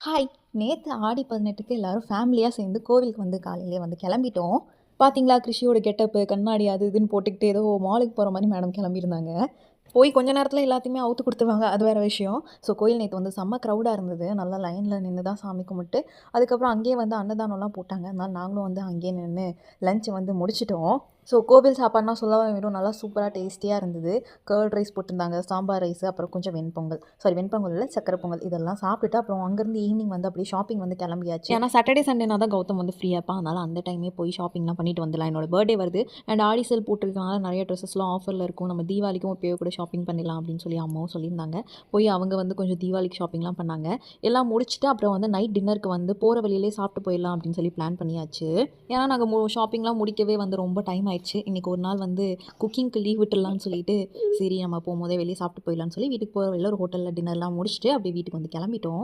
Hi! நேத்து ஆடி 18க்கு எல்லாரும் ஃபேமிலியா சேர்ந்து கோவிலுக்கு வந்து காலையிலேயே வந்து கிளம்பிட்டோம். பாத்தீங்களா, கிருஷியோட கெட்டப்பு, கண்ணாடி அது இதுன்னு போட்டுக்கிட்டு ஏதோ மாலுக்கு போற மாரி மேடம் கிளம்பியிருந்தாங்க. போய் கொஞ்ச நேரத்தில எல்லாத்தையுமே அவுத்து குடுத்துருவாங்க. அது வேற விஷயம். ஸோ கோயில் நேத்து வந்து செம்ம க்ரவுடா இருந்தது. நல்லா லைன்ல நின்னு தான் சாமி கும்பிட்டு, அதுக்கப்புறம் அங்கேயே வந்து அன்னதானம்லாம் போட்டாங்க. அதனால நாங்களும் வந்து அங்கேயே நின்னு லஞ்ச் வந்து முடிச்சுட்டோம். ஸோ கோவில் சாப்பாடுனா சொல்லவா வேணும். நல்லா சூப்பரா டேஸ்டியா இருந்தது. கர்ட் ரைஸ் போட்டிருந்தாங்க, சாம்பார் ரைஸு, அப்புறம் கொஞ்சம் வெண்பொங்கல். சாரி வெண்பொங்கல் இல்ல, சக்கரை பொங்கல் இதெல்லாம் சாப்பிட்டுட்டு அப்புறம் அங்கேருந்து ஈவினிங் வந்து அப்படியே ஷாப்பிங் வந்து கிளம்பியாச்சு. ஏன்னா சாட்டர்டே, சண்டேனா தான் கௌதம் வந்து ஃப்ரீயா இருப்பான். அதனால அந்த டைமே போய் ஷாப்பிங்லாம் பண்ணிட்டு வந்துடலாம். என்னோட பர்த்டே வருது. அண்ட் ஆடி சேல் போட்டிருக்கனால நிறைய ட்ரெஸ்ஸஸ்லாம் ஆஃபரில் இருக்கும். நம்ம தீபாவளிக்கும் இப்போயே கூட ஷாப்பிங் பண்ணிடலாம் அப்படின்னு சொல்லி அம்மாவும் சொல்லியிருந்தாங்க. போய் அவங்க வந்து கொஞ்சம் தீபாவளிக்கு ஷாப்பிங்லாம் பண்ணாங்க. எல்லாம் முடிச்சுட்டு அப்புறம் வந்து நைட் டின்னருக்கு வந்து போகிற வழியிலே சாப்பிட்டு போயிடலாம் அப்படின்னு சொல்லி பிளான் பண்ணியாச்சு. ஏன்னா நாங்கள் ஷாப்பிங்லாம் முடிக்கவே வந்து ரொம்ப டைம் ஆயிடுச்சு. இன்றைக்கி ஒரு நாள் வந்து குக்கிங்க்கு லீவ் விட்டுடலான்னு சொல்லிட்டு, சரி நம்ம போகும்போதே வெளியே சாப்பிட்டு போயிடலான்னு சொல்லி வீட்டுக்கு போகிற வழியில ஒரு ஹோட்டலில் டின்னர்லாம் முடிச்சுட்டு அப்படியே வீட்டுக்கு வந்து கிளம்பிட்டோம்.